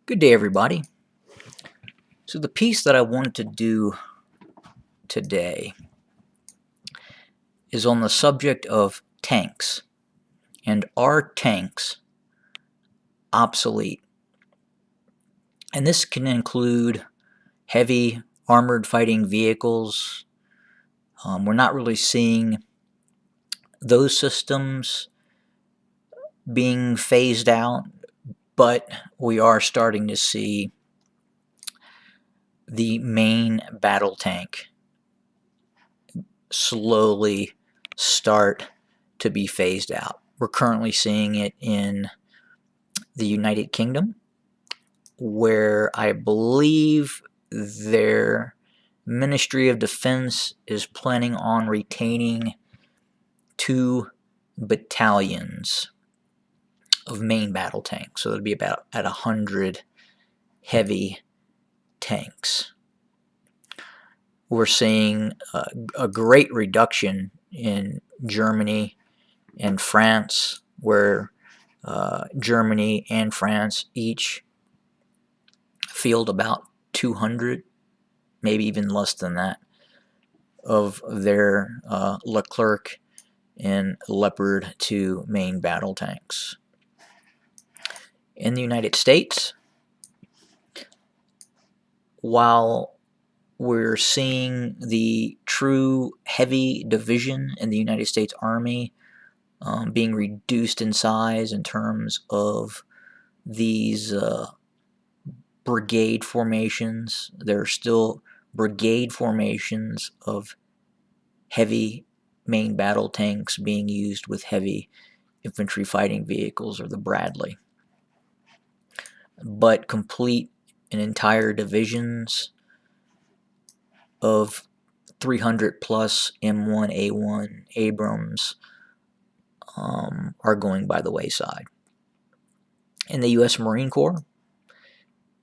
Good day, everybody. So, the piece that I wanted to do today is on the subject of tanks. And are tanks obsolete? And this can include heavy armored fighting vehicles. We're not really seeing those systems being phased out, but we are starting to see the main battle tank slowly start to be phased out. We're currently seeing it in the United Kingdom, where I believe their Ministry of Defense is planning on retaining 2 battalions of main battle tanks. So it'll be about at 100 heavy tanks. We're seeing a great reduction in Germany and France, where Germany and France each field about 200, maybe even less than that, of their Leclerc and Leopard 2 main battle tanks. In the United States, while we're seeing the true heavy division in the United States Army being reduced in size in terms of these brigade formations, there are still brigade formations of heavy main battle tanks being used with heavy infantry fighting vehicles, or the Bradley. But complete and entire divisions of 300 plus M1A1 Abrams are going by the wayside. In the U.S. Marine Corps,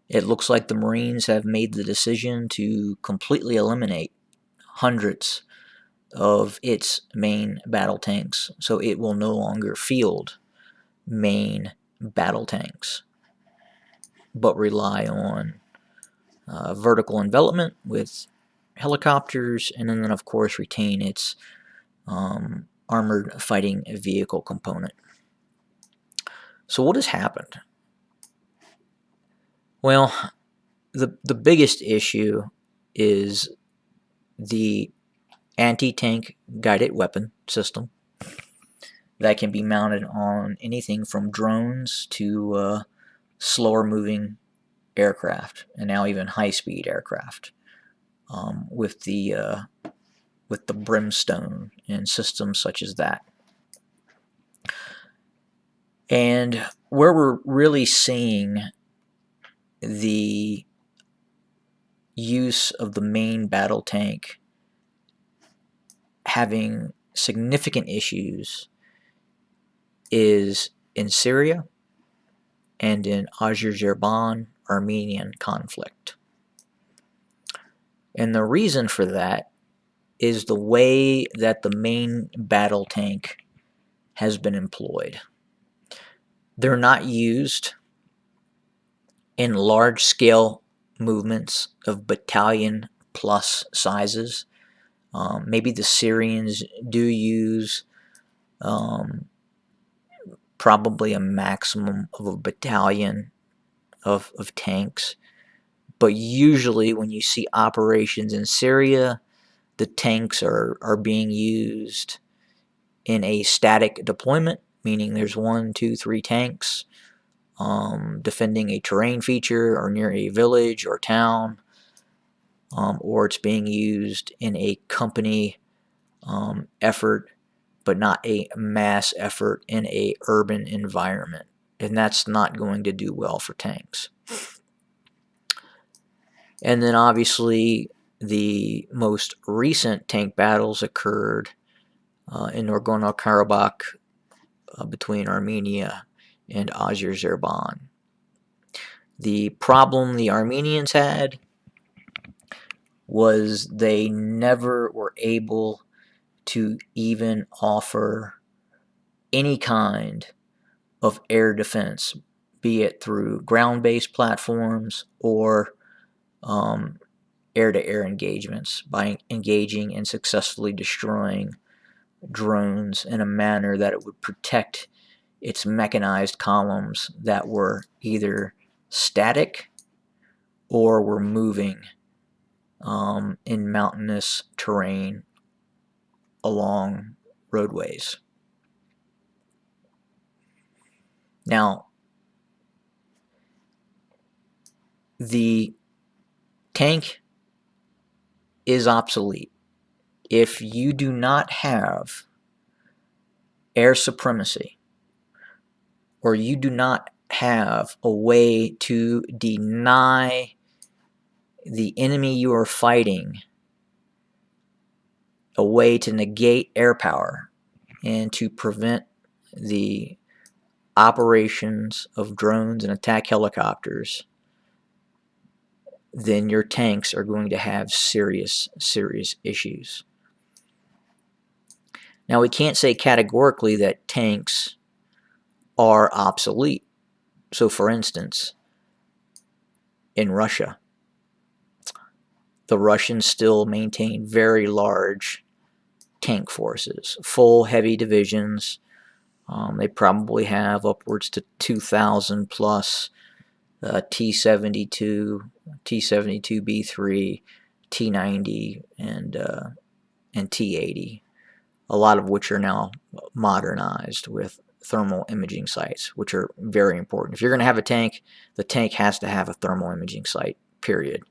it looks like the Marines have made the decision to completely eliminate hundreds of its main battle tanks, so it will no longer field main battle tanks, but rely on vertical envelopment with helicopters, and then of course retain its armored fighting vehicle component. So what has happened? Well, the biggest issue is the anti-tank guided weapon system that can be mounted on anything from drones to slower moving aircraft, and now even high-speed aircraft, with the brimstone and systems such as that. And where we're really seeing the use of the main battle tank having significant issues is in Syria and in Azerbaijan Armenian conflict. And the reason for that is the way that the main battle tank has been employed. They're not used in large scale movements of battalion plus sizes. Maybe the Syrians do use probably a maximum of a battalion of tanks. But usually when you see operations in Syria, the tanks are being used in a static deployment, meaning there's 1, 2, 3 tanks defending a terrain feature or near a village or town, or it's being used in a company effort, but not a mass effort in a urban environment. And that's not going to do well for tanks. And then obviously the most recent tank battles occurred in Nagorno-Karabakh between Armenia and Azerbaijan. The problem the Armenians had was they never were able to even offer any kind of air defense be it through ground-based platforms or air-to-air engagements, by engaging and successfully destroying drones in a manner that it would protect its mechanized columns that were either static or were moving in mountainous terrain along roadways. Now, the tank is obsolete. If you do not have air supremacy, or you do not have a way to deny the enemy you are fighting a way to negate air power and to prevent the operations of drones and attack helicopters, then your tanks are going to have serious issues. Now, we can't say categorically that tanks are obsolete. So, for instance, in Russia, the Russians still maintain very large tank forces, full heavy divisions. They probably have upwards to 2,000 plus T-72, T-72B3, T-90, and T-80, a lot of which are now modernized with thermal imaging sites, which are very important. If you're going to have a tank, the tank has to have a thermal imaging site, period.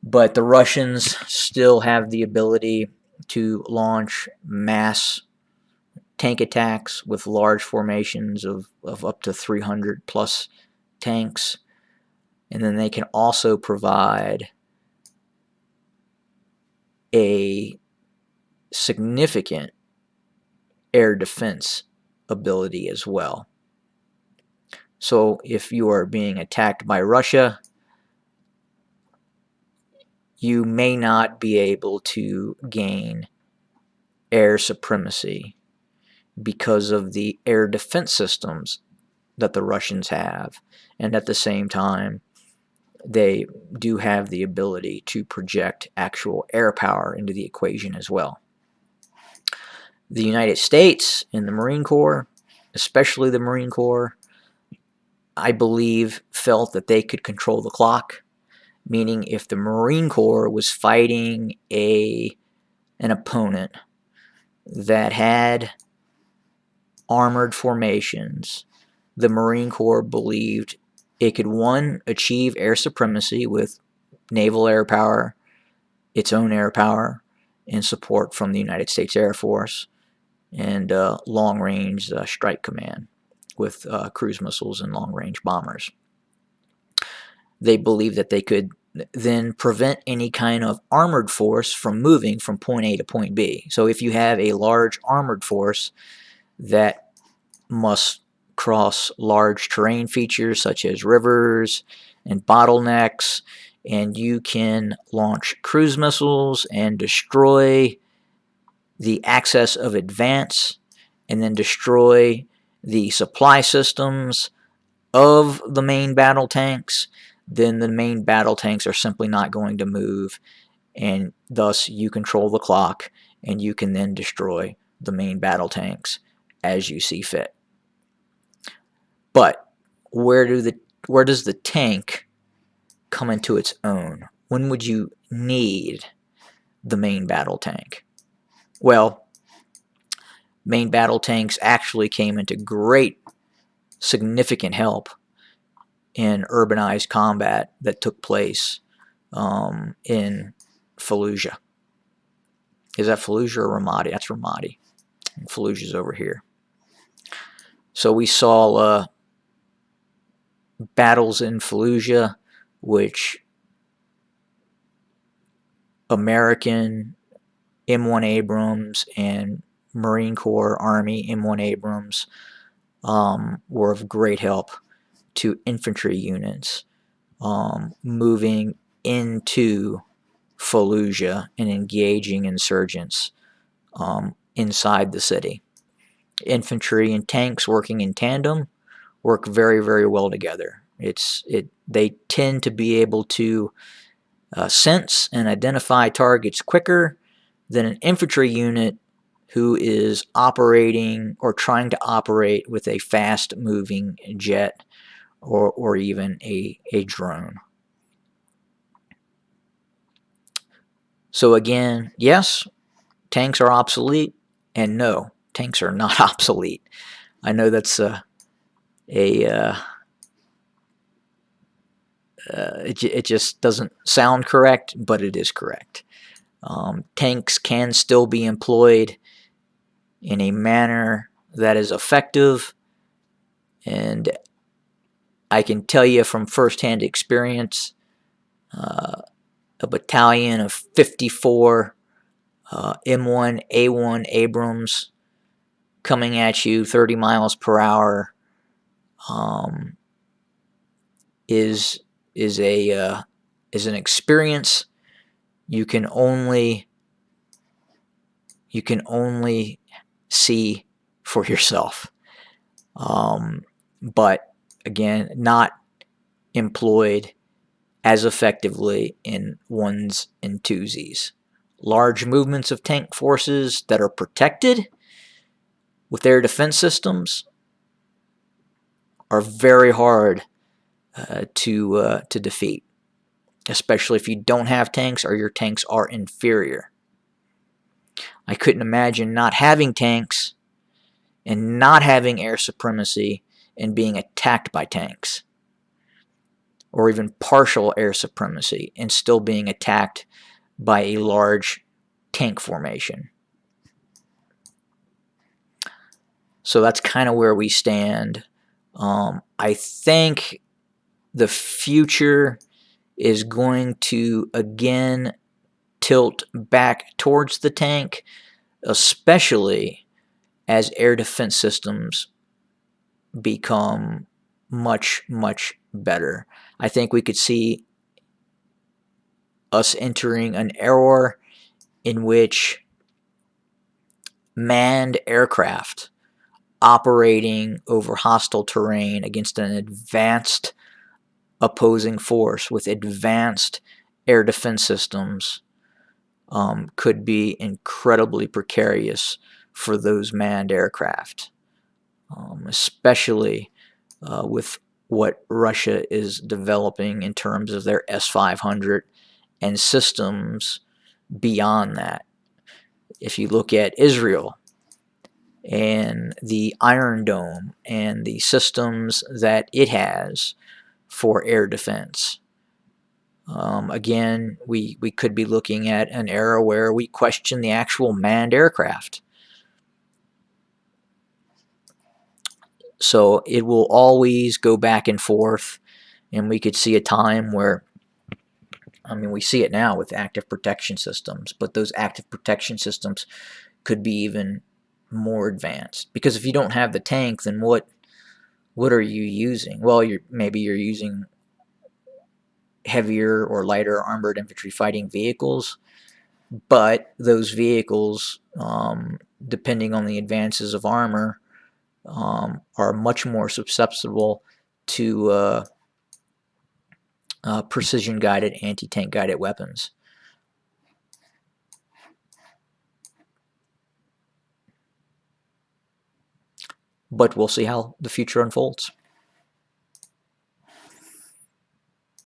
But the Russians still have the ability to launch mass tank attacks with large formations of up to 300 plus tanks. And then they can also provide a significant air defense ability as well. So if you are being attacked by Russia, you may not be able to gain air supremacy because of the air defense systems that the Russians have. And at the same time, they do have the ability to project actual air power into the equation as well. The United States and the Marine Corps, especially the Marine Corps, I believe felt that they could control the clock, meaning if the Marine Corps was fighting an opponent that had armored formations, the Marine Corps believed it could, one, achieve air supremacy with naval air power, its own air power, and support from the United States Air Force, and long-range strike command with cruise missiles and long-range bombers. They believed that they could then prevent any kind of armored force from moving from point A to point B. So if you have a large armored force that must cross large terrain features such as rivers and bottlenecks, and you can launch cruise missiles and destroy the access of advance and then destroy the supply systems of the main battle tanks, then the main battle tanks are simply not going to move, and thus you control the clock and you can then destroy the main battle tanks as you see fit. But where does the tank come into its own? When would you need the main battle tank? Well, main battle tanks actually came into great significant help in urbanized combat that took place in Fallujah. Is that Fallujah or Ramadi? That's Ramadi. Fallujah's over here. So we saw battles in Fallujah, which American M1 Abrams and Marine Corps Army M1 Abrams were of great help to infantry units moving into Fallujah and engaging insurgents inside the city. Infantry and tanks working in tandem work very, very well together. They tend to be able to sense and identify targets quicker than an infantry unit who is operating or trying to operate with a fast-moving jet or even a drone. So again, yes, tanks are obsolete, and no, tanks are not obsolete. I know that's it just doesn't sound correct, but it is correct. Tanks can still be employed in a manner that is effective, and I can tell you from firsthand experience, a battalion of 54 M1A1 Abrams coming at you 30 miles per hour um, is an experience you can only see for yourself. But again, not employed as effectively in ones and twosies. Large movements of tank forces that are protected with air defense systems are very hard to defeat, especially if you don't have tanks or your tanks are inferior. I couldn't imagine not having tanks and not having air supremacy and being attacked by tanks, or even partial air supremacy and still being attacked by a large tank formation. So that's kind of where we stand. I think the future is going to again tilt back towards the tank, especially as air defense systems become much, much better. I think we could see us entering an era in which manned aircraft operating over hostile terrain against an advanced opposing force with advanced air defense systems could be incredibly precarious for those manned aircraft, especially with what Russia is developing in terms of their S-500 and systems beyond that. If you look at Israel and the Iron Dome and the systems that it has for air defense, again, we could be looking at an era where we question the actual manned aircraft. So it will always go back and forth, and we could see a time where, I mean, we see it now with active protection systems, but those active protection systems could be even more advanced. Because if you don't have the tank, then what are you using? Well, maybe you're using heavier or lighter armored infantry fighting vehicles, but those vehicles, depending on the advances of armor, are much more susceptible to precision guided, anti-tank guided weapons. But we'll see how the future unfolds.